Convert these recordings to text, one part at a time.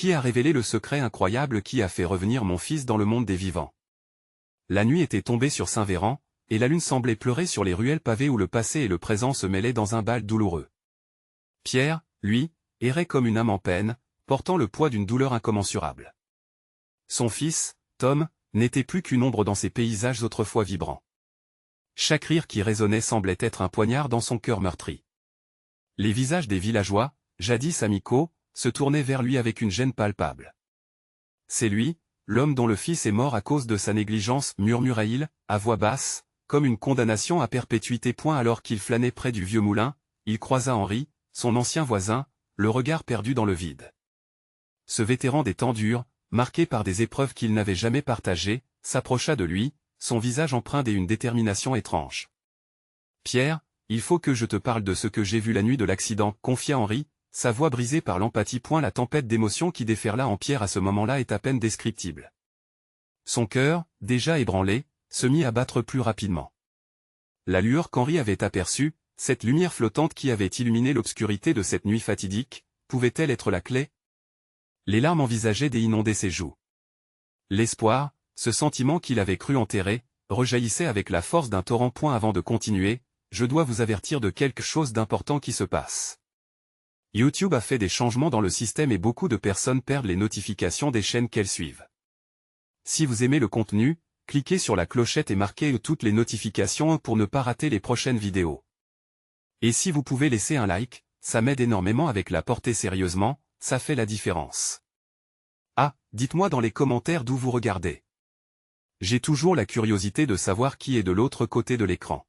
Qui a révélé le secret incroyable qui a fait revenir mon fils dans le monde des vivants? La nuit était tombée sur Saint-Véran, et la lune semblait pleurer sur les ruelles pavées où le passé et le présent se mêlaient dans un bal douloureux. Pierre, lui, errait comme une âme en peine, portant le poids d'une douleur incommensurable. Son fils, Tom, n'était plus qu'une ombre dans ces paysages autrefois vibrants. Chaque rire qui résonnait semblait être un poignard dans son cœur meurtri. Les visages des villageois, jadis amicaux, se tournaient vers lui avec une gêne palpable. C'est lui, l'homme dont le fils est mort à cause de sa négligence, murmura-t-il, à voix basse, comme une condamnation à perpétuité. Alors qu'il flânait près du vieux moulin, il croisa Henri, son ancien voisin, le regard perdu dans le vide. Ce vétéran des temps durs, marqué par des épreuves qu'il n'avait jamais partagées, s'approcha de lui, son visage empreint d'une détermination étrange. « Pierre, il faut que je te parle de ce que j'ai vu la nuit de l'accident, » confia Henri, sa voix brisée par l'empathie. La tempête d'émotions qui déferla en Pierre à ce moment-là est à peine descriptible. Son cœur, déjà ébranlé, se mit à battre plus rapidement. La lueur qu'Henri avait aperçue, cette lumière flottante qui avait illuminé l'obscurité de cette nuit fatidique, pouvait-elle être la clé? Les larmes envisagées d'inonder ses joues. L'espoir, ce sentiment qu'il avait cru enterré, rejaillissait avec la force d'un torrent. Avant de continuer, je dois vous avertir de quelque chose d'important qui se passe. YouTube a fait des changements dans le système et beaucoup de personnes perdent les notifications des chaînes qu'elles suivent. Si vous aimez le contenu, cliquez sur la clochette et marquez toutes les notifications pour ne pas rater les prochaines vidéos. Et si vous pouvez laisser un like, ça m'aide énormément avec la portée. Sérieusement, ça fait la différence. Ah, dites-moi dans les commentaires d'où vous regardez. J'ai toujours la curiosité de savoir qui est de l'autre côté de l'écran.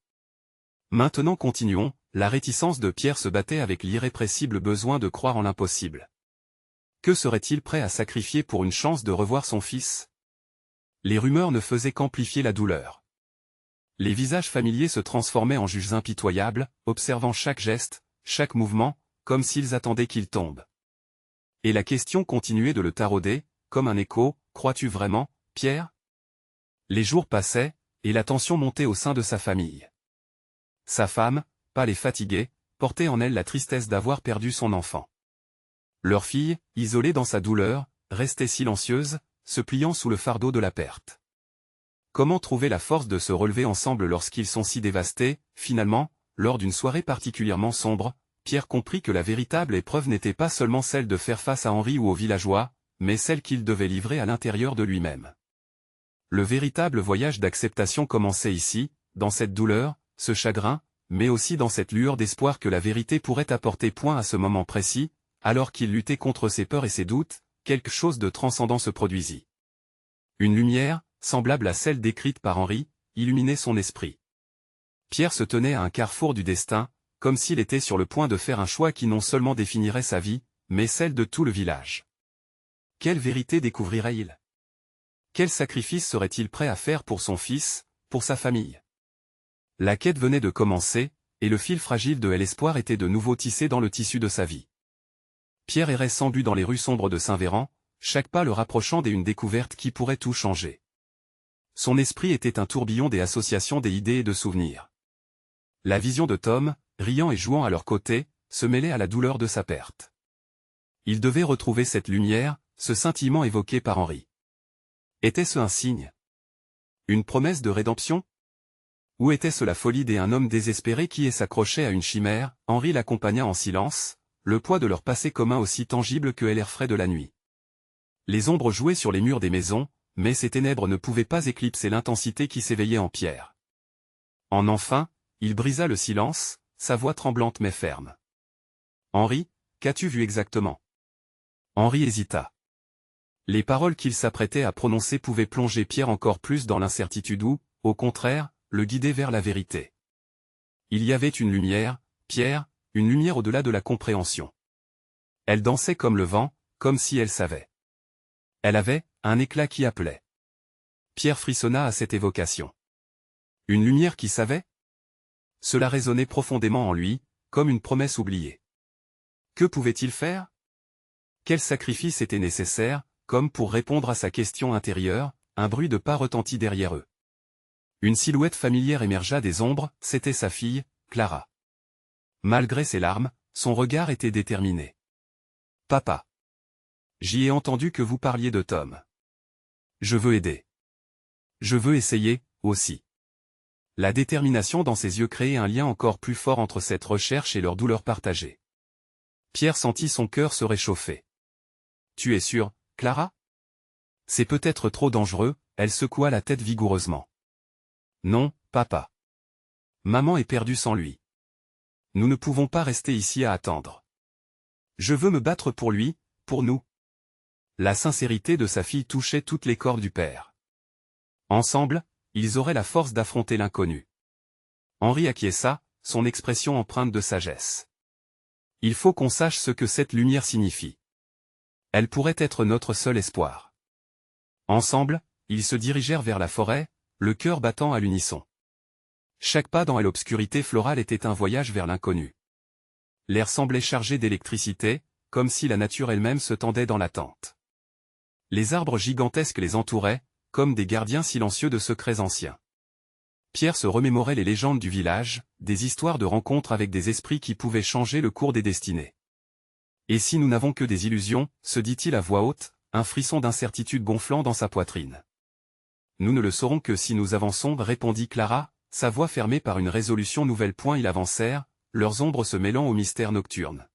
Maintenant continuons, la réticence de Pierre se battait avec l'irrépressible besoin de croire en l'impossible. Que serait-il prêt à sacrifier pour une chance de revoir son fils? Les rumeurs ne faisaient qu'amplifier la douleur. Les visages familiers se transformaient en juges impitoyables, observant chaque geste, chaque mouvement, comme s'ils attendaient qu'il tombe. Et la question continuait de le tarauder, comme un écho, « Crois-tu vraiment, Pierre ?» Les jours passaient, et la tension montait au sein de sa famille. Sa femme, pâle et fatiguée, portait en elle la tristesse d'avoir perdu son enfant. Leur fille, isolée dans sa douleur, restait silencieuse, se pliant sous le fardeau de la perte. Comment trouver la force de se relever ensemble lorsqu'ils sont si dévastés? Finalement, lors d'une soirée particulièrement sombre, Pierre comprit que la véritable épreuve n'était pas seulement celle de faire face à Henri ou aux villageois, mais celle qu'il devait livrer à l'intérieur de lui-même. Le véritable voyage d'acceptation commençait ici, dans cette douleur, ce chagrin, mais aussi dans cette lueur d'espoir que la vérité pourrait apporter. À ce moment précis, alors qu'il luttait contre ses peurs et ses doutes, quelque chose de transcendant se produisit. Une lumière, semblable à celle décrite par Henri, illuminait son esprit. Pierre se tenait à un carrefour du destin, comme s'il était sur le point de faire un choix qui non seulement définirait sa vie, mais celle de tout le village. Quelle vérité découvrirait-il? Quel sacrifice serait-il prêt à faire pour son fils, pour sa famille? La quête venait de commencer, et le fil fragile de l'espoir était de nouveau tissé dans le tissu de sa vie. Pierre errait sans but dans les rues sombres de Saint-Véran, chaque pas le rapprochant d'une découverte qui pourrait tout changer. Son esprit était un tourbillon des associations des idées et de souvenirs. La vision de Tom, riant et jouant à leur côté, se mêlait à la douleur de sa perte. Il devait retrouver cette lumière, ce scintillement évoqué par Henri. Était-ce un signe? Une promesse de rédemption? Ou était-ce la folie d'un homme désespéré qui s'accrochait à une chimère? Henri l'accompagna en silence, le poids de leur passé commun aussi tangible que l'air frais de la nuit. Les ombres jouaient sur les murs des maisons, mais ces ténèbres ne pouvaient pas éclipser l'intensité qui s'éveillait en Pierre. Enfin, il brisa le silence, sa voix tremblante mais ferme. « Henri, qu'as-tu vu exactement ?» Henri hésita. Les paroles qu'il s'apprêtait à prononcer pouvaient plonger Pierre encore plus dans l'incertitude ou, au contraire, le guider vers la vérité. Il y avait une lumière, Pierre, une lumière au-delà de la compréhension. Elle dansait comme le vent, comme si elle savait. Elle avait un éclat qui appelait. Pierre frissonna à cette évocation. Une lumière qui savait? Cela résonnait profondément en lui, comme une promesse oubliée. Que pouvait-il faire? Quel sacrifice était nécessaire, comme pour répondre à sa question intérieure? Un bruit de pas retentit derrière eux. Une silhouette familière émergea des ombres, c'était sa fille, Clara. Malgré ses larmes, son regard était déterminé. « Papa. » J'y ai entendu que vous parliez de Tom. Je veux aider. Je veux essayer, aussi. La détermination dans ses yeux créait un lien encore plus fort entre cette recherche et leur douleur partagée. Pierre sentit son cœur se réchauffer. Tu es sûre, Clara? C'est peut-être trop dangereux, elle secoua la tête vigoureusement. Non, papa. Maman est perdue sans lui. Nous ne pouvons pas rester ici à attendre. Je veux me battre pour lui, pour nous. La sincérité de sa fille touchait toutes les cordes du père. Ensemble, ils auraient la force d'affronter l'inconnu. Henri acquiesça, son expression empreinte de sagesse. Il faut qu'on sache ce que cette lumière signifie. Elle pourrait être notre seul espoir. Ensemble, ils se dirigèrent vers la forêt, le cœur battant à l'unisson. Chaque pas dans l'obscurité florale était un voyage vers l'inconnu. L'air semblait chargé d'électricité, comme si la nature elle-même se tendait dans l'attente. Les arbres gigantesques les entouraient, comme des gardiens silencieux de secrets anciens. Pierre se remémorait les légendes du village, des histoires de rencontres avec des esprits qui pouvaient changer le cours des destinées. Et si nous n'avons que des illusions, se dit-il à voix haute, un frisson d'incertitude gonflant dans sa poitrine. Nous ne le saurons que si nous avançons, répondit Clara, sa voix fermée par une résolution nouvelle. Ils avancèrent, leurs ombres se mêlant au mystère nocturne.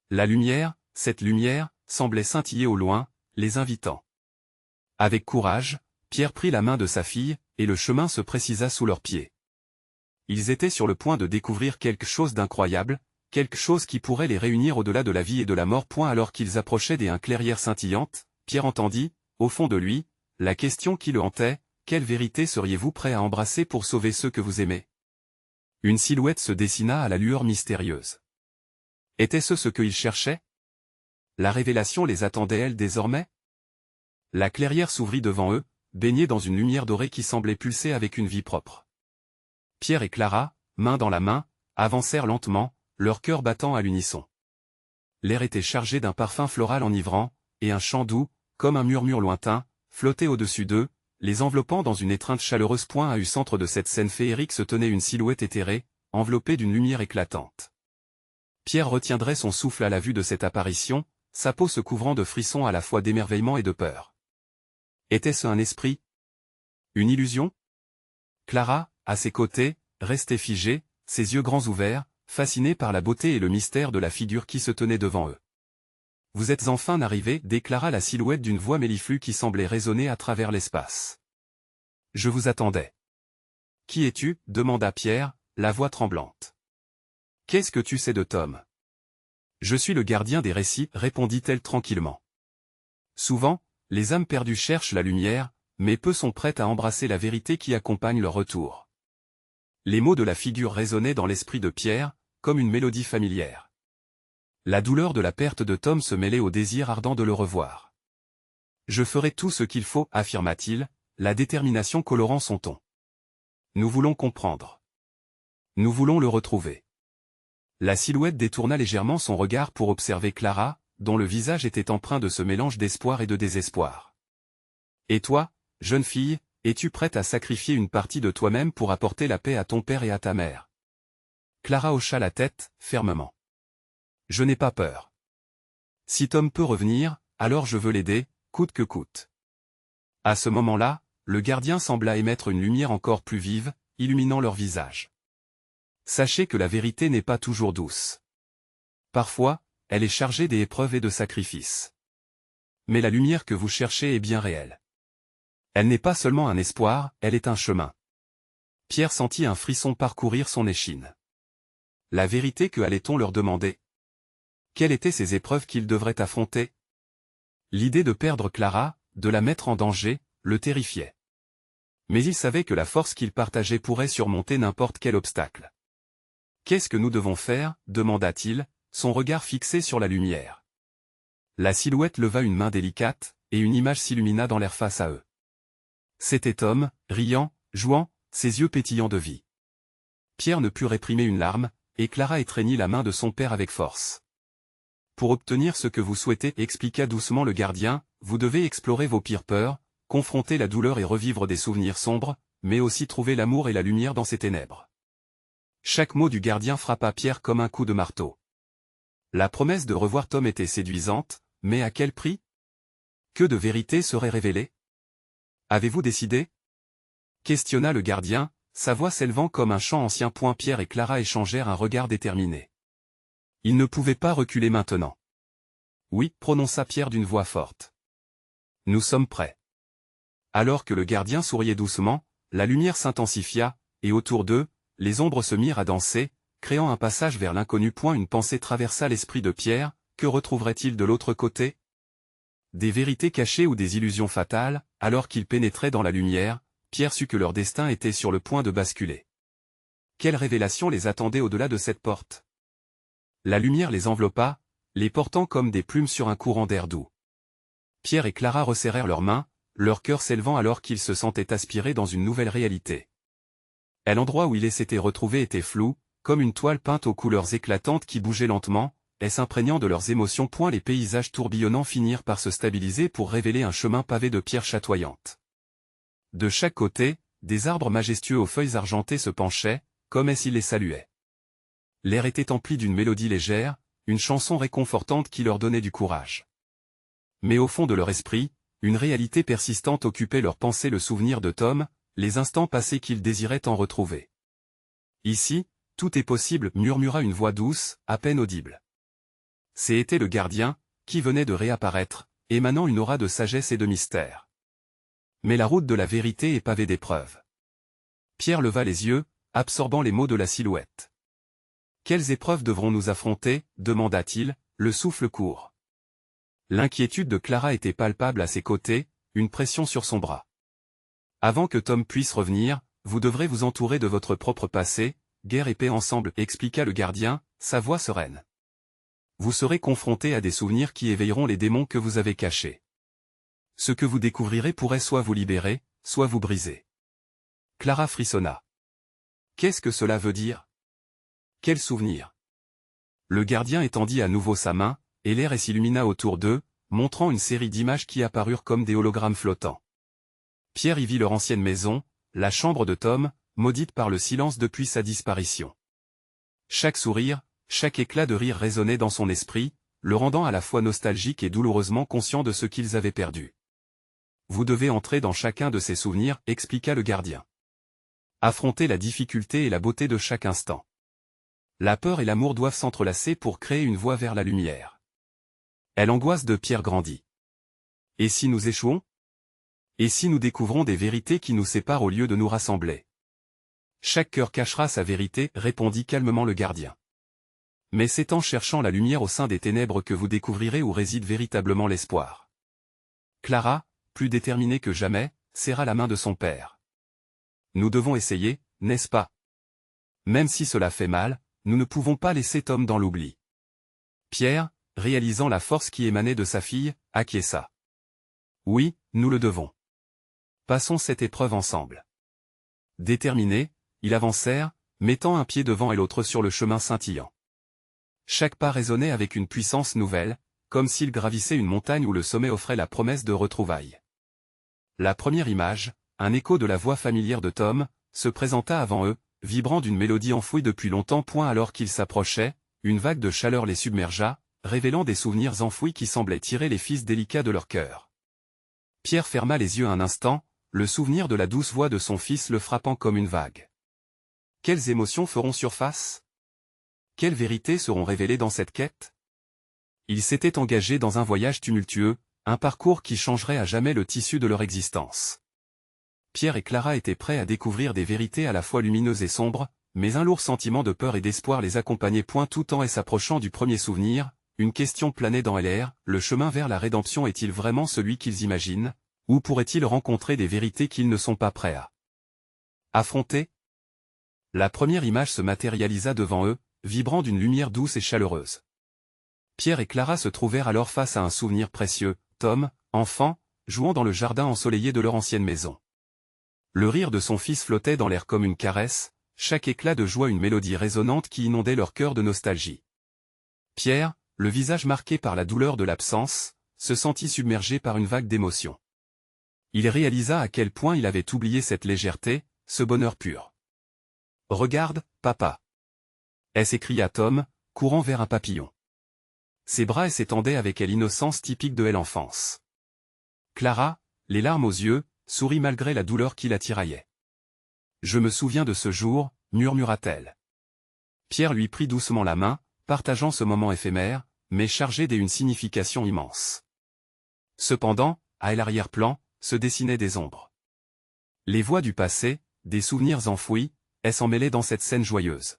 La lumière, cette lumière, semblait scintiller au loin, les invitant. Avec courage, Pierre prit la main de sa fille, et le chemin se précisa sous leurs pieds. Ils étaient sur le point de découvrir quelque chose d'incroyable, quelque chose qui pourrait les réunir au-delà de la vie et de la mort. Alors qu'ils approchaient des clairières scintillantes, Pierre entendit, au fond de lui, la question qui le hantait, quelle vérité seriez-vous prêt à embrasser pour sauver ceux que vous aimez? Une silhouette se dessina à la lueur mystérieuse. Était-ce ce qu'ils cherchaient? La révélation les attendait-elle désormais? La clairière s'ouvrit devant eux, baignée dans une lumière dorée qui semblait pulser avec une vie propre. Pierre et Clara, main dans la main, avancèrent lentement, leur cœur battant à l'unisson. L'air était chargé d'un parfum floral enivrant, et un chant doux, comme un murmure lointain, flottait au-dessus d'eux, les enveloppant dans une étreinte chaleureuse. À au centre de cette scène féerique se tenait une silhouette éthérée, enveloppée d'une lumière éclatante. Pierre retiendrait son souffle à la vue de cette apparition, sa peau se couvrant de frissons à la fois d'émerveillement et de peur. Était-ce un esprit? Une illusion? Clara, à ses côtés, restait figée, ses yeux grands ouverts, fascinée par la beauté et le mystère de la figure qui se tenait devant eux. « Vous êtes enfin arrivés » déclara la silhouette d'une voix melliflue qui semblait résonner à travers l'espace. « Je vous attendais. »« Qui es-tu » demanda Pierre, la voix tremblante. « Qu'est-ce que tu sais de Tom ?»« Je suis le gardien des récits » répondit-elle tranquillement. Souvent, les âmes perdues cherchent la lumière, mais peu sont prêtes à embrasser la vérité qui accompagne leur retour. Les mots de la figure résonnaient dans l'esprit de Pierre, comme une mélodie familière. La douleur de la perte de Tom se mêlait au désir ardent de le revoir. « Je ferai tout ce qu'il faut » affirma-t-il, la détermination colorant son ton. « Nous voulons comprendre. Nous voulons le retrouver. » La silhouette détourna légèrement son regard pour observer Clara, dont le visage était empreint de ce mélange d'espoir et de désespoir. « Et toi, jeune fille, es-tu prête à sacrifier une partie de toi-même pour apporter la paix à ton père et à ta mère ?» Clara hocha la tête, fermement. « Je n'ai pas peur. Si Tom peut revenir, alors je veux l'aider, coûte que coûte. » À ce moment-là, le gardien sembla émettre une lumière encore plus vive, illuminant leur visage. « Sachez que la vérité n'est pas toujours douce. Parfois, elle est chargée d'épreuves et de sacrifices. Mais la lumière que vous cherchez est bien réelle. Elle n'est pas seulement un espoir, elle est un chemin. » Pierre sentit un frisson parcourir son échine. La vérité que allait-on leur demander? Quelles étaient ces épreuves qu'ils devraient affronter? L'idée de perdre Clara, de la mettre en danger, le terrifiait. Mais il savait que la force qu'ils partageaient pourrait surmonter n'importe quel obstacle. « Qu'est-ce que nous devons faire » demanda-t-il, son regard fixé sur la lumière. La silhouette leva une main délicate, et une image s'illumina dans l'air face à eux. C'était Tom, riant, jouant, ses yeux pétillants de vie. Pierre ne put réprimer une larme, et Clara étreignit la main de son père avec force. Pour obtenir ce que vous souhaitez, expliqua doucement le gardien, vous devez explorer vos pires peurs, confronter la douleur et revivre des souvenirs sombres, mais aussi trouver l'amour et la lumière dans ces ténèbres. Chaque mot du gardien frappa Pierre comme un coup de marteau. La promesse de revoir Tom était séduisante, Mais à quel prix? Que de vérité serait révélée? Avez-vous décidé? Questionna le gardien, sa voix s'élevant comme un chant ancien. Pierre et Clara échangèrent un regard déterminé. Ils ne pouvaient pas reculer maintenant. Oui, prononça Pierre d'une voix forte. Nous sommes prêts. Alors que le gardien souriait doucement, la lumière s'intensifia, et autour d'eux, les ombres se mirent à danser, créant un passage vers l'inconnu. Une pensée traversa l'esprit de Pierre, que retrouverait-il de l'autre côté? Des vérités cachées ou des illusions fatales? Alors qu'ils pénétraient dans la lumière, Pierre sut que leur destin était sur le point de basculer. Quelle révélation les attendait au-delà de cette porte? La lumière les enveloppa, les portant comme des plumes sur un courant d'air doux. Pierre et Clara resserrèrent leurs mains, leur cœur s'élevant alors qu'ils se sentaient aspirer dans une nouvelle réalité. L'endroit où ils s'étaient retrouvés était flou, comme une toile peinte aux couleurs éclatantes qui bougeait lentement, s'imprégnant de leurs émotions. Les paysages tourbillonnants finirent par se stabiliser pour révéler un chemin pavé de pierres chatoyantes. De chaque côté, des arbres majestueux aux feuilles argentées se penchaient, comme s'ils les saluaient. L'air était empli d'une mélodie légère, une chanson réconfortante qui leur donnait du courage. Mais au fond de leur esprit, une réalité persistante occupait leurs pensées, le souvenir de Tom, les instants passés qu'ils désiraient en retrouver. Ici, tout est possible, murmura une voix douce, à peine audible. C'était le gardien, qui venait de réapparaître, émanant une aura de sagesse et de mystère. Mais la route de la vérité est pavée d'épreuves. Pierre leva les yeux, absorbant les mots de la silhouette. Quelles épreuves devrons-nous affronter? Demanda-t-il, le souffle court. L'inquiétude de Clara était palpable à ses côtés, une pression sur son bras. Avant que Tom puisse revenir, vous devrez vous entourer de votre propre passé, guerre et paix ensemble, expliqua le gardien, sa voix sereine. Vous serez confrontés à des souvenirs qui éveilleront les démons que vous avez cachés. Ce que vous découvrirez pourrait soit vous libérer, soit vous briser. Clara frissonna. Qu'est-ce que cela veut dire? Quel souvenir? Le gardien étendit à nouveau sa main, et l'air s'illumina autour d'eux, montrant une série d'images qui apparurent comme des hologrammes flottants. Pierre y vit leur ancienne maison, la chambre de Tom, maudite par le silence depuis sa disparition. Chaque sourire, chaque éclat de rire résonnait dans son esprit, le rendant à la fois nostalgique et douloureusement conscient de ce qu'ils avaient perdu. Vous devez entrer dans chacun de ces souvenirs, expliqua le gardien. Affrontez la difficulté et la beauté de chaque instant. La peur et l'amour doivent s'entrelacer pour créer une voie vers la lumière. L'angoisse de Pierre grandit. Et si nous échouons? Et si nous découvrons des vérités qui nous séparent au lieu de nous rassembler? Chaque cœur cachera sa vérité, répondit calmement le gardien. Mais c'est en cherchant la lumière au sein des ténèbres que vous découvrirez où réside véritablement l'espoir. Clara, plus déterminée que jamais, serra la main de son père. Nous devons essayer, n'est-ce pas? Même si cela fait mal, nous ne pouvons pas laisser Tom dans l'oubli. Pierre, réalisant la force qui émanait de sa fille, acquiesça. Oui, nous le devons. Passons cette épreuve ensemble. Déterminés, ils avancèrent, mettant un pied devant et l'autre sur le chemin scintillant. Chaque pas résonnait avec une puissance nouvelle, comme s'ils gravissaient une montagne où le sommet offrait la promesse de retrouvailles. La première image, un écho de la voix familière de Tom, se présenta avant eux, vibrant d'une mélodie enfouie depuis longtemps. Alors qu'ils s'approchaient, une vague de chaleur les submergea, révélant des souvenirs enfouis qui semblaient tirer les fils délicats de leur cœur. Pierre ferma les yeux un instant, le souvenir de la douce voix de son fils le frappant comme une vague. Quelles émotions feront surface? Quelles vérités seront révélées dans cette quête? Ils s'étaient engagés dans un voyage tumultueux, un parcours qui changerait à jamais le tissu de leur existence. Pierre et Clara étaient prêts à découvrir des vérités à la fois lumineuses et sombres, mais un lourd sentiment de peur et d'espoir les accompagnait. Tout en s'approchant du premier souvenir, une question planait dans l'air, le chemin vers la rédemption est-il vraiment celui qu'ils imaginent, ou pourraient-ils rencontrer des vérités qu'ils ne sont pas prêts à affronter? La première image se matérialisa devant eux, vibrant d'une lumière douce et chaleureuse. Pierre et Clara se trouvèrent alors face à un souvenir précieux, Tom, enfant, jouant dans le jardin ensoleillé de leur ancienne maison. Le rire de son fils flottait dans l'air comme une caresse, chaque éclat de joie une mélodie résonnante qui inondait leur cœur de nostalgie. Pierre, le visage marqué par la douleur de l'absence, se sentit submergé par une vague d'émotion. Il réalisa à quel point il avait oublié cette légèreté, ce bonheur pur. « Regarde, papa !» s'écria Tom, courant vers un papillon. ses bras s'étendaient avec l'innocence typique de l'enfance. Clara, les larmes aux yeux, sourit malgré la douleur qui la tiraillait. « Je me souviens de ce jour », murmura-t-elle. Pierre lui prit doucement la main, partageant ce moment éphémère, mais chargé d'une signification immense. Cependant, à l'arrière-plan, se dessinaient des ombres. Les voix du passé, des souvenirs enfouis, s'en mêlaient dans cette scène joyeuse.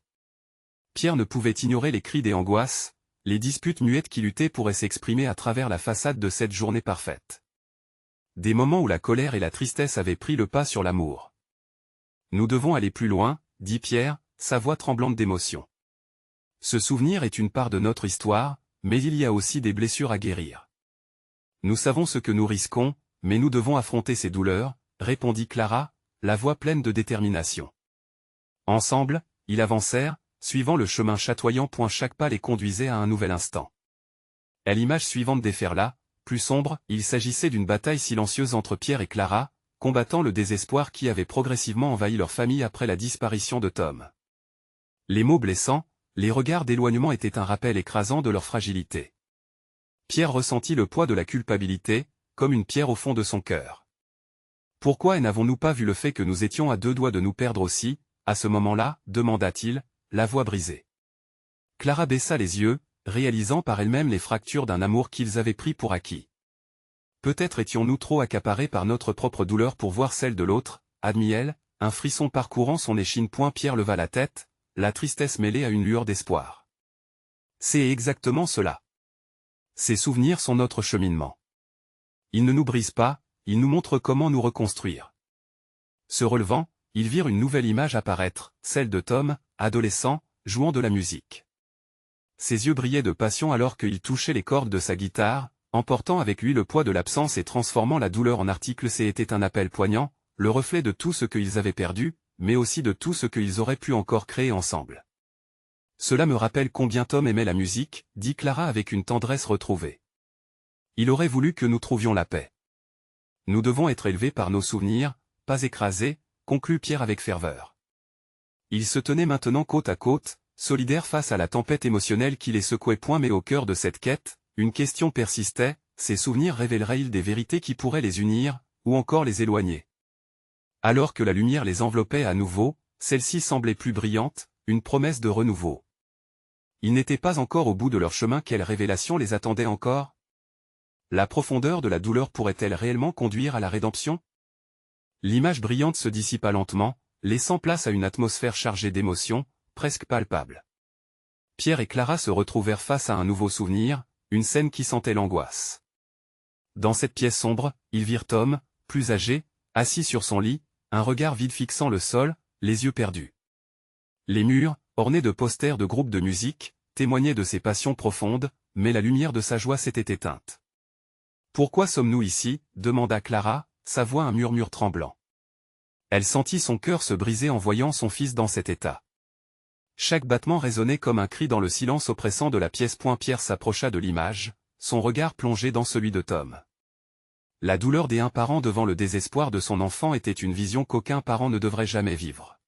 Pierre ne pouvait ignorer les cris des angoisses, les disputes muettes qui luttaient pour s'exprimer à travers la façade de cette journée parfaite. Des moments où la colère et la tristesse avaient pris le pas sur l'amour. « Nous devons aller plus loin », dit Pierre, sa voix tremblante d'émotion. Ce souvenir est une part de notre histoire, mais il y a aussi des blessures à guérir. Nous savons ce que nous risquons, mais nous devons affronter ces douleurs, répondit Clara, la voix pleine de détermination. Ensemble, ils avancèrent, suivant le chemin chatoyant. Chaque pas les conduisait à un nouvel instant. À l'image suivante déferla, plus sombre, il s'agissait d'une bataille silencieuse entre Pierre et Clara, combattant le désespoir qui avait progressivement envahi leur famille après la disparition de Tom. Les mots blessants, les regards d'éloignement étaient un rappel écrasant de leur fragilité. Pierre ressentit le poids de la culpabilité, comme une pierre au fond de son cœur. Pourquoi n'avons-nous pas vu le fait que nous étions à deux doigts de nous perdre aussi, à ce moment-là, demanda-t-il, la voix brisée. Clara baissa les yeux, réalisant par elle-même les fractures d'un amour qu'ils avaient pris pour acquis. Peut-être étions-nous trop accaparés par notre propre douleur pour voir celle de l'autre, admit-elle, un frisson parcourant son échine. Pierre leva la tête, la tristesse mêlée à une lueur d'espoir. C'est exactement cela. Ces souvenirs sont notre cheminement. Ils ne nous brisent pas, ils nous montrent comment nous reconstruire. Se relevant, ils virent une nouvelle image apparaître, celle de Tom, adolescent, jouant de la musique. Ses yeux brillaient de passion alors qu'il touchait les cordes de sa guitare, emportant avec lui le poids de l'absence et transformant la douleur en article. C'était un appel poignant, le reflet de tout ce qu'ils avaient perdu, mais aussi de tout ce qu'ils auraient pu encore créer ensemble. Cela me rappelle combien Tom aimait la musique, dit Clara avec une tendresse retrouvée. Il aurait voulu que nous trouvions la paix. Nous devons être élevés par nos souvenirs, pas écrasés, conclut Pierre avec ferveur. Ils se tenaient maintenant côte à côte, solidaires face à la tempête émotionnelle qui les secouait. Mais au cœur de cette quête, une question persistait, ces souvenirs révéleraient-ils des vérités qui pourraient les unir, ou encore les éloigner? Alors que la lumière les enveloppait à nouveau, celle-ci semblait plus brillante, une promesse de renouveau. Ils n'étaient pas encore au bout de leur chemin. Quelle révélation les attendait encore? La profondeur de la douleur pourrait-elle réellement conduire à la rédemption? L'image brillante se dissipa lentement, laissant place à une atmosphère chargée d'émotions, presque palpable. Pierre et Clara se retrouvèrent face à un nouveau souvenir, une scène qui sentait l'angoisse. Dans cette pièce sombre, ils virent Tom, plus âgé, assis sur son lit, un regard vide fixant le sol, les yeux perdus. Les murs, ornés de posters de groupes de musique, témoignaient de ses passions profondes, mais la lumière de sa joie s'était éteinte. « Pourquoi sommes-nous ici ?» demanda Clara, sa voix un murmure tremblant. Elle sentit son cœur se briser en voyant son fils dans cet état. Chaque battement résonnait comme un cri dans le silence oppressant de la pièce. Pierre s'approcha de l'image, son regard plongé dans celui de Tom. La douleur des parents devant le désespoir de son enfant était une vision qu'aucun parent ne devrait jamais vivre.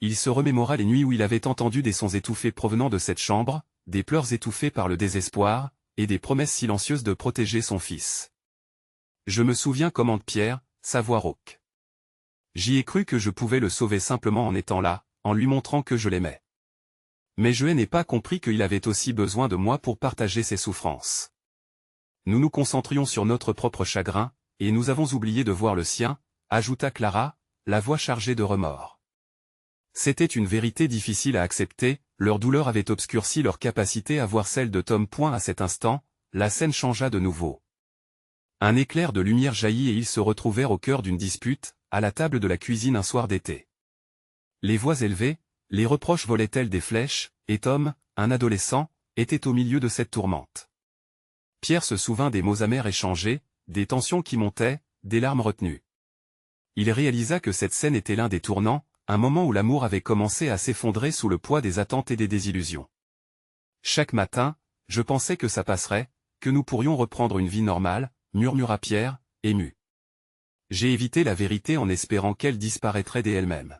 Il se remémora les nuits où il avait entendu des sons étouffés provenant de cette chambre, des pleurs étouffés par le désespoir, et des promesses silencieuses de protéger son fils. « Je me souviens, commande Pierre, sa voix rauque. J'y ai cru que je pouvais le sauver simplement en étant là, en lui montrant que je l'aimais. Mais je n'ai pas compris qu'il avait aussi besoin de moi pour partager ses souffrances. Nous nous concentrions sur notre propre chagrin, et nous avons oublié de voir le sien, ajouta Clara, la voix chargée de remords. C'était une vérité difficile à accepter, leur douleur avait obscurci leur capacité à voir celle de Tom. À cet instant, la scène changea de nouveau. Un éclair de lumière jaillit et ils se retrouvèrent au cœur d'une dispute, à la table de la cuisine un soir d'été. Les voix élevées, les reproches volaient tels des flèches, et Tom, un adolescent, était au milieu de cette tourmente. Pierre se souvint des mots amers échangés, des tensions qui montaient, des larmes retenues. Il réalisa que cette scène était l'un des tournants, un moment où l'amour avait commencé à s'effondrer sous le poids des attentes et des désillusions. Chaque matin, je pensais que ça passerait, que nous pourrions reprendre une vie normale, murmura Pierre, ému. J'ai évité la vérité en espérant qu'elle disparaîtrait d'elle-même.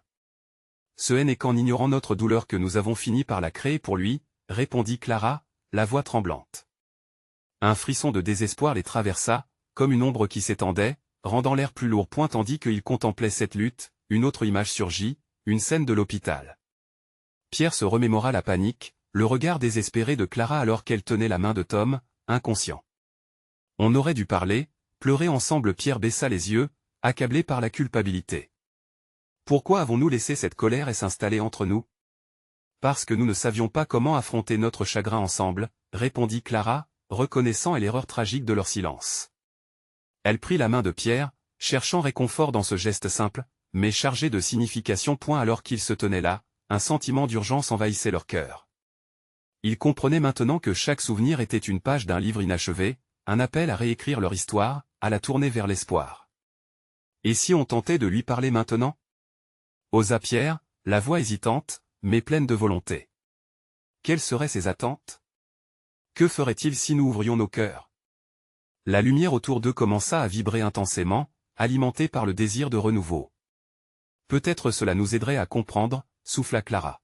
Ce n'est qu'en ignorant notre douleur que nous avons fini par la créer pour lui, répondit Clara, la voix tremblante. Un frisson de désespoir les traversa, comme une ombre qui s'étendait, rendant l'air plus lourd. Tandis qu'ils contemplaient cette lutte, une autre image surgit, une scène de l'hôpital. Pierre se remémora la panique, le regard désespéré de Clara alors qu'elle tenait la main de Tom, inconscient. On aurait dû parler, pleurer ensemble. Pierre baissa les yeux, accablé par la culpabilité. Pourquoi avons-nous laissé cette colère s'installer entre nous? Parce que nous ne savions pas comment affronter notre chagrin ensemble, répondit Clara, reconnaissant l'erreur tragique de leur silence. Elle prit la main de Pierre, cherchant réconfort dans ce geste simple, mais chargé de signification. Alors qu'ils se tenaient là, un sentiment d'urgence envahissait leur cœur. Ils comprenaient maintenant que chaque souvenir était une page d'un livre inachevé, un appel à réécrire leur histoire, à la tourner vers l'espoir. Et si on tentait de lui parler maintenant? Osa Pierre, la voix hésitante, mais pleine de volonté. Quelles seraient ses attentes? Que ferait-il si nous ouvrions nos cœurs? La lumière autour d'eux commença à vibrer intensément, alimentée par le désir de renouveau. Peut-être cela nous aiderait à comprendre, souffla Clara.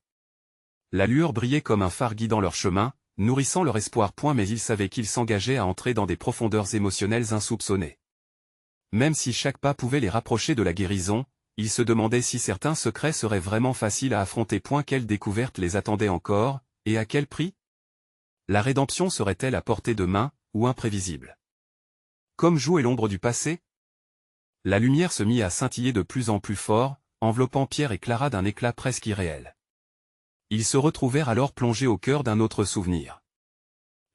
La lueur brillait comme un phare guidant leur chemin, nourrissant leur espoir. Mais ils savaient qu'ils s'engageaient à entrer dans des profondeurs émotionnelles insoupçonnées. Même si chaque pas pouvait les rapprocher de la guérison, ils se demandaient si certains secrets seraient vraiment faciles à affronter. Quelle découverte les attendait encore, et à quel prix? La rédemption serait-elle à portée de main, ou imprévisible? Comme jouer l'ombre du passé? La lumière se mit à scintiller de plus en plus fort, enveloppant Pierre et Clara d'un éclat presque irréel. Ils se retrouvèrent alors plongés au cœur d'un autre souvenir.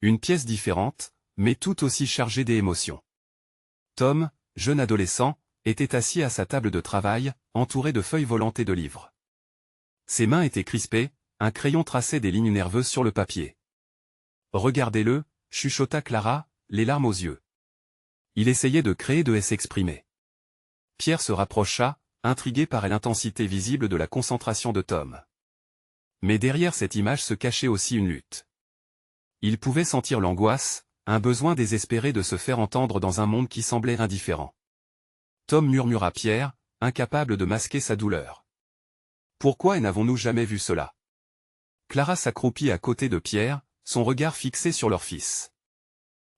Une pièce différente, mais tout aussi chargée d'émotions. Tom, jeune adolescent, était assis à sa table de travail, entouré de feuilles volantes et de livres. Ses mains étaient crispées, un crayon traçait des lignes nerveuses sur le papier. « Regardez-le » chuchota Clara, les larmes aux yeux. Il essayait de créer de s'exprimer. Pierre se rapprocha, intrigué par l'intensité visible de la concentration de Tom. Mais derrière cette image se cachait aussi une lutte. Il pouvait sentir l'angoisse, un besoin désespéré de se faire entendre dans un monde qui semblait indifférent. Tom murmura Pierre, incapable de masquer sa douleur. Pourquoi n'avons-nous jamais vu cela? Clara s'accroupit à côté de Pierre, son regard fixé sur leur fils.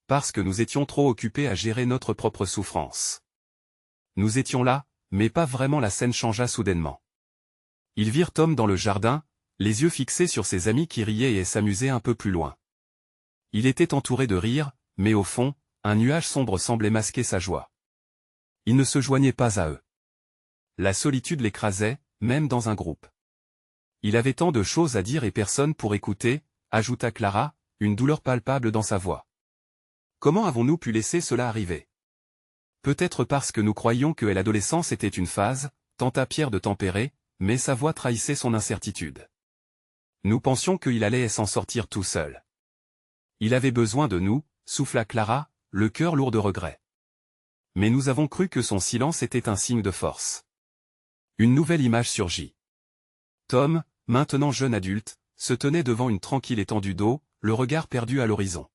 Parce que nous étions trop occupés à gérer notre propre souffrance. Nous étions là, mais pas vraiment. La scène changea soudainement. Ils virent Tom dans le jardin, les yeux fixés sur ses amis qui riaient et s'amusaient un peu plus loin. Il était entouré de rires, mais au fond, un nuage sombre semblait masquer sa joie. Il ne se joignait pas à eux. La solitude l'écrasait, même dans un groupe. Il avait tant de choses à dire et personne pour écouter, ajouta Clara, une douleur palpable dans sa voix. Comment avons-nous pu laisser cela arriver? Peut-être parce que nous croyions que l'adolescence était une phase, tenta Pierre de tempérer, mais sa voix trahissait son incertitude. Nous pensions qu'il allait s'en sortir tout seul. Il avait besoin de nous, souffla Clara, le cœur lourd de regret. Mais nous avons cru que son silence était un signe de force. Une nouvelle image surgit. Tom, maintenant jeune adulte, se tenait devant une tranquille étendue d'eau, le regard perdu à l'horizon.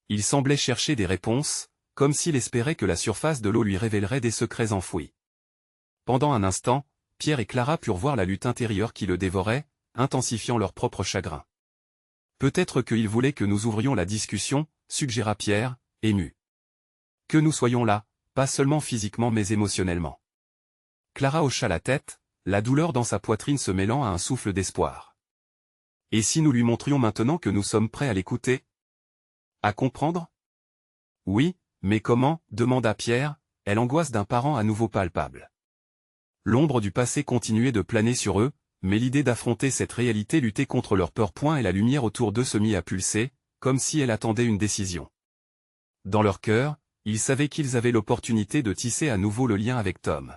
Il semblait chercher des réponses, comme s'il espérait que la surface de l'eau lui révélerait des secrets enfouis. Pendant un instant, Pierre et Clara purent voir la lutte intérieure qui le dévorait, intensifiant leur propre chagrin. Peut-être qu'il voulait que nous ouvrions la discussion, suggéra Pierre, ému. Que nous soyons là, pas seulement physiquement mais émotionnellement. Clara hocha la tête, la douleur dans sa poitrine se mêlant à un souffle d'espoir. Et si nous lui montrions maintenant que nous sommes prêts à l'écouter? À comprendre? Oui, mais comment, demanda Pierre, l'angoisse d'un parent à nouveau palpable. L'ombre du passé continuait de planer sur eux, mais l'idée d'affronter cette réalité luttait contre leur peur. Et la lumière autour d'eux se mit à pulser, comme si elle attendait une décision. Dans leur cœur, ils savaient qu'ils avaient l'opportunité de tisser à nouveau le lien avec Tom.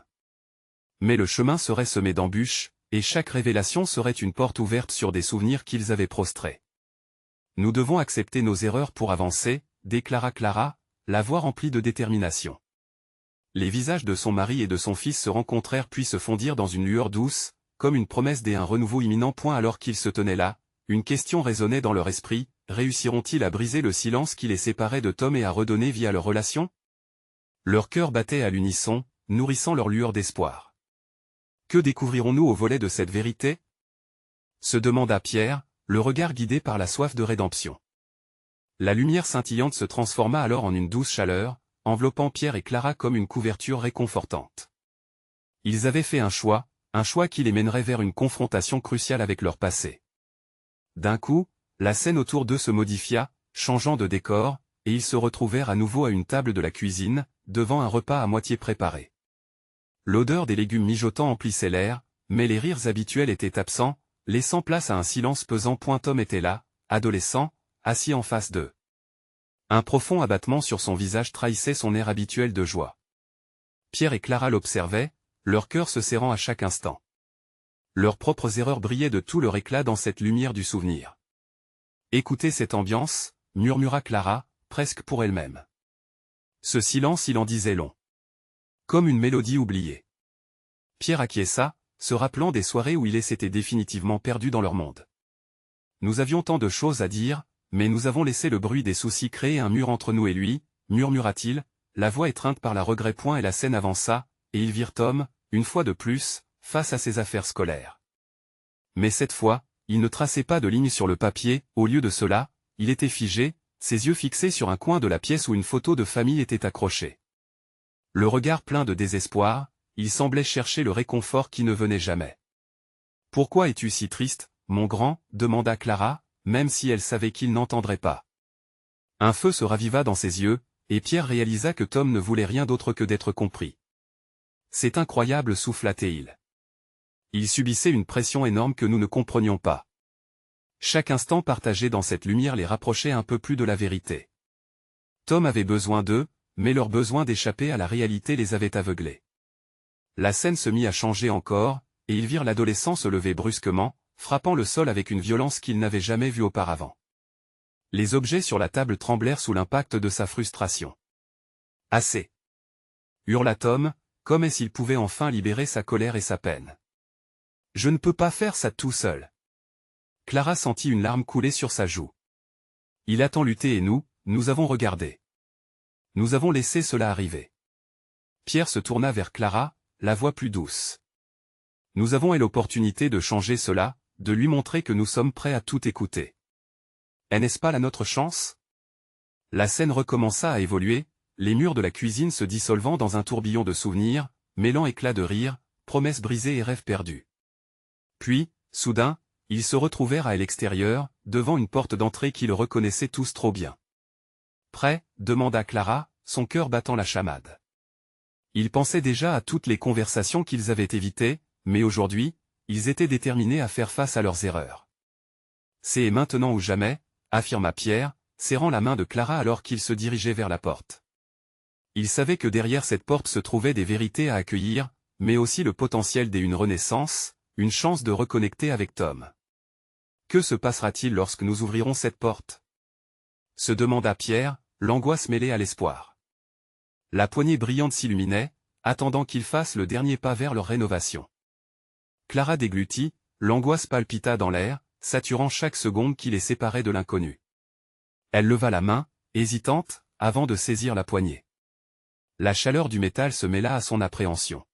Mais le chemin serait semé d'embûches, et chaque révélation serait une porte ouverte sur des souvenirs qu'ils avaient prostrés. Nous devons accepter nos erreurs pour avancer, déclara Clara, la voix remplie de détermination. Les visages de son mari et de son fils se rencontrèrent puis se fondirent dans une lueur douce, comme une promesse d'un renouveau imminent. Alors qu'ils se tenaient là, une question résonnait dans leur esprit, réussiront-ils à briser le silence qui les séparait de Tom et à redonner vie à leur relation? Leur cœur battait à l'unisson, nourrissant leur lueur d'espoir. Que découvrirons-nous au volet de cette vérité? Se demanda Pierre, le regard guidé par la soif de rédemption. La lumière scintillante se transforma alors en une douce chaleur, enveloppant Pierre et Clara comme une couverture réconfortante. Ils avaient fait un choix qui les mènerait vers une confrontation cruciale avec leur passé. D'un coup, la scène autour d'eux se modifia, changeant de décor, et ils se retrouvèrent à nouveau à une table de la cuisine, devant un repas à moitié préparé. L'odeur des légumes mijotants emplissait l'air, mais les rires habituels étaient absents, laissant place à un silence pesant. Tom était là, adolescent, assis en face d'eux. Un profond abattement sur son visage trahissait son air habituel de joie. Pierre et Clara l'observaient, leur cœur se serrant à chaque instant. Leurs propres erreurs brillaient de tout leur éclat dans cette lumière du souvenir. « Écoutez cette ambiance », murmura Clara, presque pour elle-même. Ce silence il en disait long. Comme une mélodie oubliée. Pierre acquiesça, se rappelant des soirées où il s'était définitivement perdu dans leur monde. Nous avions tant de choses à dire, mais nous avons laissé le bruit des soucis créer un mur entre nous et lui, murmura-t-il, la voix étreinte par la regret. Et la scène avança, et ils virent Tom, une fois de plus, face à ses affaires scolaires. Mais cette fois, il ne traçait pas de lignes sur le papier, au lieu de cela, il était figé, ses yeux fixés sur un coin de la pièce où une photo de famille était accrochée. Le regard plein de désespoir, il semblait chercher le réconfort qui ne venait jamais. « Pourquoi es-tu si triste, mon grand ?» demanda Clara, même si elle savait qu'il n'entendrait pas. Un feu se raviva dans ses yeux, et Pierre réalisa que Tom ne voulait rien d'autre que d'être compris. « C'est incroyable, souffla-t-il. Il subissait une pression énorme que nous ne comprenions pas. Chaque instant partagé dans cette lumière les rapprochait un peu plus de la vérité. Tom avait besoin d'eux, mais leur besoin d'échapper à la réalité les avait aveuglés. La scène se mit à changer encore, et ils virent l'adolescent se lever brusquement, frappant le sol avec une violence qu'ils n'avaient jamais vue auparavant. Les objets sur la table tremblèrent sous l'impact de sa frustration. « Assez !» hurla Tom, comme s'il pouvait enfin libérer sa colère et sa peine. « Je ne peux pas faire ça tout seul. » Clara sentit une larme couler sur sa joue. « Il a tant lutté et nous avons regardé. Nous avons laissé cela arriver. » Pierre se tourna vers Clara, la voix plus douce. « Nous avons eu l'opportunité de changer cela, de lui montrer que nous sommes prêts à tout écouter. N'est-ce pas là notre chance ?» La scène recommença à évoluer, les murs de la cuisine se dissolvant dans un tourbillon de souvenirs, mêlant éclats de rire, promesses brisées et rêves perdus. Puis, soudain, ils se retrouvèrent à l'extérieur, devant une porte d'entrée qu'ils reconnaissaient tous trop bien. « Prêt ?» demanda Clara, son cœur battant la chamade. Ils pensaient déjà à toutes les conversations qu'ils avaient évitées, mais aujourd'hui, ils étaient déterminés à faire face à leurs erreurs. « C'est maintenant ou jamais », affirma Pierre, serrant la main de Clara alors qu'il se dirigeait vers la porte. Il savait que derrière cette porte se trouvaient des vérités à accueillir, mais aussi le potentiel d'une renaissance, une chance de reconnecter avec Tom. Que se passera-t-il lorsque nous ouvrirons cette porte ? Se demanda Pierre, l'angoisse mêlée à l'espoir. La poignée brillante s'illuminait, attendant qu'ils fassent le dernier pas vers leur rénovation. Clara déglutit, l'angoisse palpita dans l'air, saturant chaque seconde qui les séparait de l'inconnu. Elle leva la main, hésitante, avant de saisir la poignée. La chaleur du métal se mêla à son appréhension.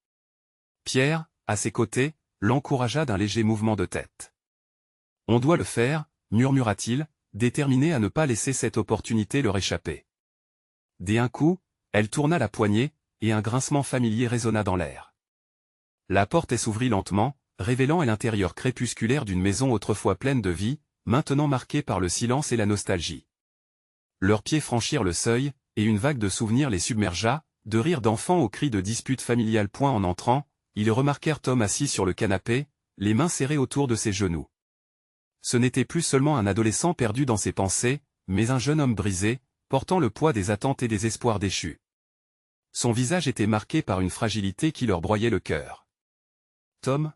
Pierre, à ses côtés, l'encouragea d'un léger mouvement de tête. « On doit le faire », murmura-t-il, déterminé à ne pas laisser cette opportunité leur échapper. D'un coup, elle tourna la poignée, et un grincement familier résonna dans l'air. La porte s'ouvrit lentement, révélant l'intérieur crépusculaire d'une maison autrefois pleine de vie, maintenant marquée par le silence et la nostalgie. Leurs pieds franchirent le seuil, et une vague de souvenirs les submergea, de rires d'enfants aux cris de disputes familiales. En entrant, ils remarquèrent Tom assis sur le canapé, les mains serrées autour de ses genoux. Ce n'était plus seulement un adolescent perdu dans ses pensées, mais un jeune homme brisé, portant le poids des attentes et des espoirs déchus. Son visage était marqué par une fragilité qui leur broyait le cœur. « Tom ?»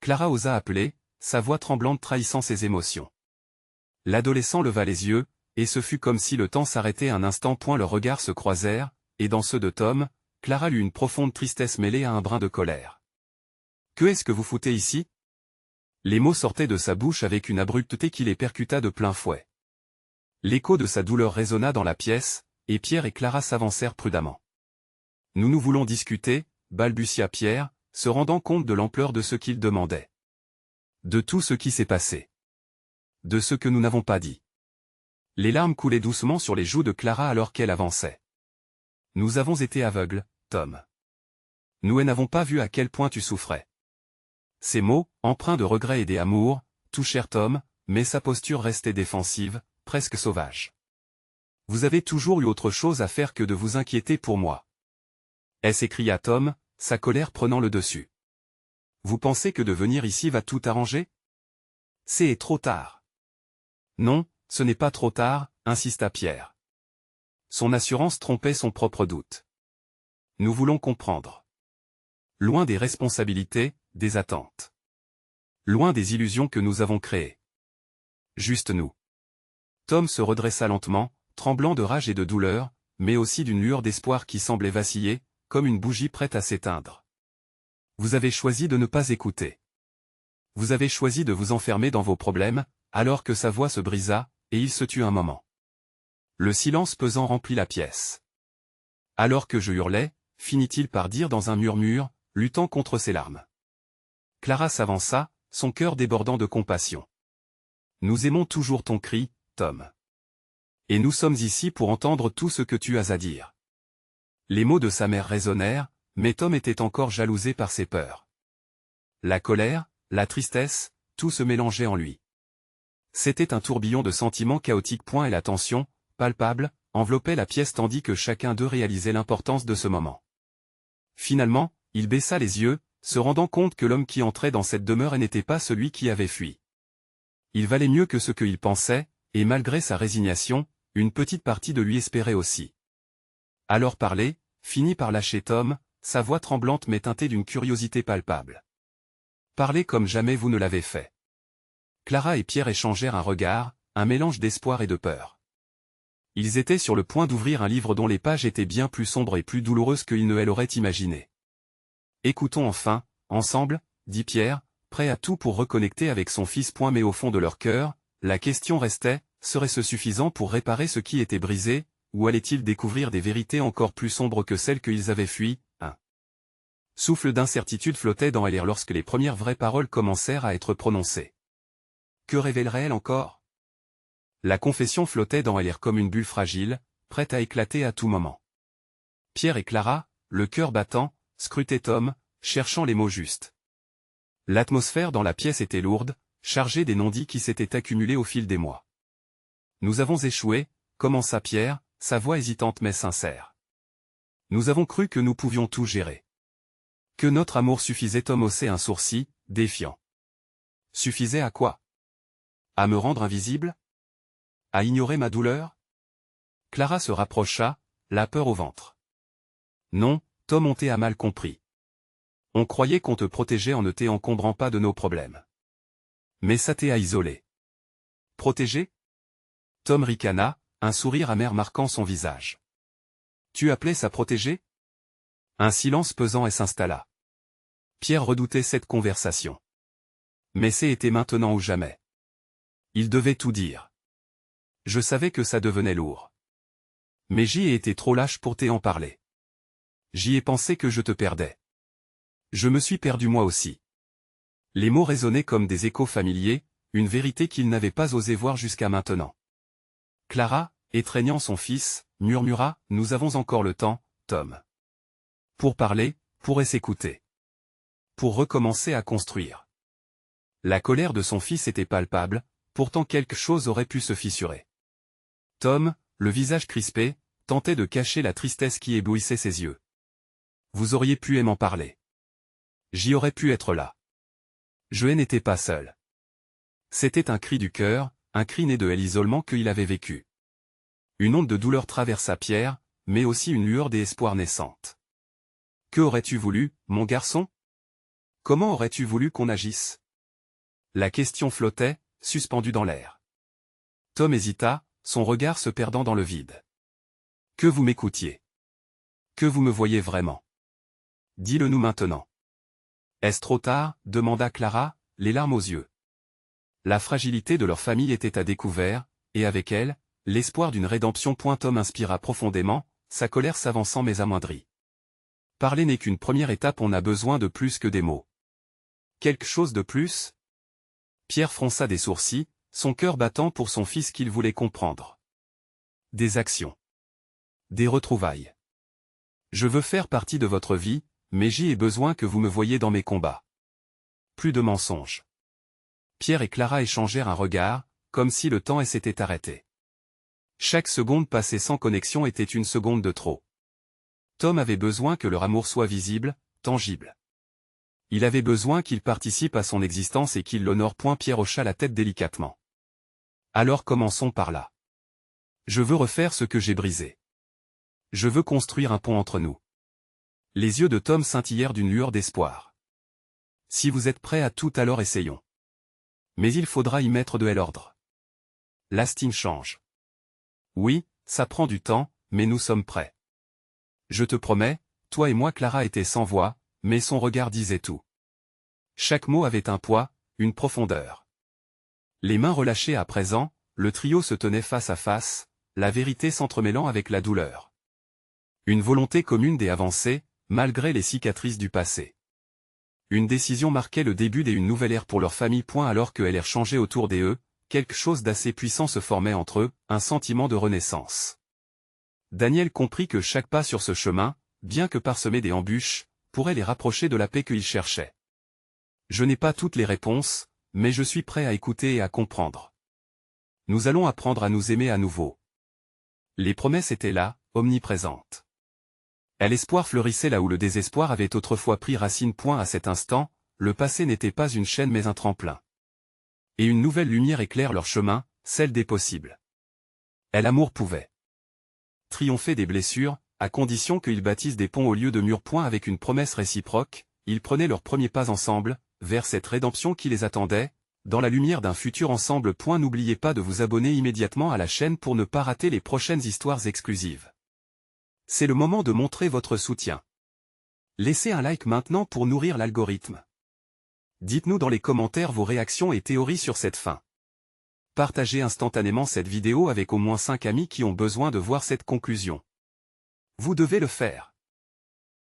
Clara osa appeler, sa voix tremblante trahissant ses émotions. L'adolescent leva les yeux, et ce fut comme si le temps s'arrêtait un instant. Leurs regards se croisèrent, et dans ceux de Tom, Clara lut une profonde tristesse mêlée à un brin de colère. « Que est-ce que vous foutez ici ?» Les mots sortaient de sa bouche avec une abruptité qui les percuta de plein fouet. L'écho de sa douleur résonna dans la pièce, et Pierre et Clara s'avancèrent prudemment. « Nous voulons discuter », balbutia Pierre, se rendant compte de l'ampleur de ce qu'il demandait. « De tout ce qui s'est passé. De ce que nous n'avons pas dit. » Les larmes coulaient doucement sur les joues de Clara alors qu'elle avançait. Nous avons été aveugles, Tom. Nous n'avons pas vu à quel point tu souffrais. Ces mots, empreints de regret et d'amour, touchèrent Tom, mais sa posture restait défensive, presque sauvage. Vous avez toujours eu autre chose à faire que de vous inquiéter pour moi. S'écria Tom, sa colère prenant le dessus. Vous pensez que de venir ici va tout arranger? C'est trop tard. Non, ce n'est pas trop tard, insista Pierre. Son assurance trompait son propre doute. Nous voulons comprendre. Loin des responsabilités, des attentes. Loin des illusions que nous avons créées. Juste nous. Tom se redressa lentement, tremblant de rage et de douleur, mais aussi d'une lueur d'espoir qui semblait vaciller, comme une bougie prête à s'éteindre. Vous avez choisi de ne pas écouter. Vous avez choisi de vous enfermer dans vos problèmes, alors que sa voix se brisa, et il se tut un moment. Le silence pesant remplit la pièce. Alors que je hurlais, finit-il par dire dans un murmure, luttant contre ses larmes. Clara s'avança, son cœur débordant de compassion. Nous aimons toujours ton cri, Tom. Et nous sommes ici pour entendre tout ce que tu as à dire. Les mots de sa mère résonnèrent, mais Tom était encore jalousé par ses peurs. La colère, la tristesse, tout se mélangeait en lui. C'était un tourbillon de sentiments chaotiques. Et la tension, palpable, enveloppait la pièce tandis que chacun d'eux réalisait l'importance de ce moment. Finalement, il baissa les yeux, se rendant compte que l'homme qui entrait dans cette demeure n'était pas celui qui avait fui. Il valait mieux que ce qu'il pensait, et malgré sa résignation, une petite partie de lui espérait aussi. Alors parler, finit par lâcher Tom, sa voix tremblante mais teintée d'une curiosité palpable. Parlez comme jamais vous ne l'avez fait. Clara et Pierre échangèrent un regard, un mélange d'espoir et de peur. Ils étaient sur le point d'ouvrir un livre dont les pages étaient bien plus sombres et plus douloureuses qu'ils ne l'auraient imaginé. Écoutons enfin, ensemble, dit Pierre, prêt à tout pour reconnecter avec son fils. Mais au fond de leur cœur, la question restait, serait-ce suffisant pour réparer ce qui était brisé, ou allaient-ils découvrir des vérités encore plus sombres que celles qu'ils avaient fuies? Un souffle d'incertitude flottait dans l'air lorsque les premières vraies paroles commencèrent à être prononcées. Que révélerait-elle encore? La confession flottait dans l'air comme une bulle fragile, prête à éclater à tout moment. Pierre et Clara, le cœur battant, scrutaient Tom, cherchant les mots justes. L'atmosphère dans la pièce était lourde, chargée des non-dits qui s'étaient accumulés au fil des mois. Nous avons échoué, commença Pierre, sa voix hésitante mais sincère. Nous avons cru que nous pouvions tout gérer. Que notre amour suffisait. Tom haussait un sourcil, défiant. Suffisait à quoi? À me rendre invisible? À ignorer ma douleur? Clara se rapprocha, la peur au ventre. Non, Tom, on t'a mal compris. On croyait qu'on te protégeait en ne t'encombrant pas de nos problèmes. Mais ça t'a isolé. Protégé? Tom ricana, un sourire amer marquant son visage. Tu appelais ça protéger? Un silence pesant s'installa. Pierre redoutait cette conversation. Mais c'était maintenant ou jamais. Il devait tout dire. Je savais que ça devenait lourd. Mais j'y ai été trop lâche pour t'en parler. J'y ai pensé que je te perdais. Je me suis perdu moi aussi. Les mots résonnaient comme des échos familiers, une vérité qu'il n'avait pas osé voir jusqu'à maintenant. Clara, étreignant son fils, murmura, nous avons encore le temps, Tom. Pour parler, pour s'écouter. Pour recommencer à construire. La colère de son fils était palpable, pourtant quelque chose aurait pu se fissurer. Tom, le visage crispé, tentait de cacher la tristesse qui éblouissait ses yeux. Vous auriez pu m'en parler. J'y aurais pu être là. Je n'étais pas seul. C'était un cri du cœur, un cri né de l'isolement qu'il avait vécu. Une onde de douleur traversa Pierre, mais aussi une lueur d'espoir naissante. Que aurais-tu voulu, mon garçon? Comment aurais-tu voulu qu'on agisse? La question flottait, suspendue dans l'air. Tom hésita, son regard se perdant dans le vide. Que vous m'écoutiez. Que vous me voyez vraiment. Dis-le-nous maintenant. Est-ce trop tard? Demanda Clara, les larmes aux yeux. La fragilité de leur famille était à découvert, et avec elle, l'espoir d'une rédemption. Tom inspira profondément, sa colère s'avançant mais amoindrie. Parler n'est qu'une première étape, on a besoin de plus que des mots. Quelque chose de plus? Pierre fronça des sourcils, son cœur battant pour son fils qu'il voulait comprendre. Des actions. Des retrouvailles. Je veux faire partie de votre vie, mais j'ai besoin que vous me voyiez dans mes combats. Plus de mensonges. Pierre et Clara échangèrent un regard, comme si le temps s'était arrêté. Chaque seconde passée sans connexion était une seconde de trop. Tom avait besoin que leur amour soit visible, tangible. Il avait besoin qu'il participe à son existence et qu'il l'honore. Pierre hocha la tête délicatement. Alors commençons par là. Je veux refaire ce que j'ai brisé. Je veux construire un pont entre nous. Les yeux de Tom scintillèrent d'une lueur d'espoir. Si vous êtes prêts à tout, alors essayons. Mais il faudra y mettre de l'ordre. L'Astin change. Oui, ça prend du temps, mais nous sommes prêts. Je te promets, toi et moi. Clara était sans voix, mais son regard disait tout. Chaque mot avait un poids, une profondeur. Les mains relâchées à présent, le trio se tenait face à face, la vérité s'entremêlant avec la douleur. Une volonté commune d'avancer, malgré les cicatrices du passé. Une décision marquait le début d'une nouvelle ère pour leur famille. Alors que l'ère changeait autour d'eux, quelque chose d'assez puissant se formait entre eux, un sentiment de renaissance. Daniel comprit que chaque pas sur ce chemin, bien que parsemé d'embûches, pourrait les rapprocher de la paix qu'ils cherchaient. Je n'ai pas toutes les réponses, mais je suis prêt à écouter et à comprendre. Nous allons apprendre à nous aimer à nouveau. Les promesses étaient là, omniprésentes. L'espoir fleurissait là où le désespoir avait autrefois pris racine. À cet instant, le passé n'était pas une chaîne mais un tremplin. Et une nouvelle lumière éclaire leur chemin, celle des possibles. L'amour pouvait triompher des blessures, à condition qu'ils bâtissent des ponts au lieu de murs. Avec une promesse réciproque, ils prenaient leurs premiers pas ensemble, vers cette rédemption qui les attendait, dans la lumière d'un futur ensemble. N'oubliez pas de vous abonner immédiatement à la chaîne pour ne pas rater les prochaines histoires exclusives. C'est le moment de montrer votre soutien. Laissez un like maintenant pour nourrir l'algorithme. Dites-nous dans les commentaires vos réactions et théories sur cette fin. Partagez instantanément cette vidéo avec au moins 5 amis qui ont besoin de voir cette conclusion. Vous devez le faire.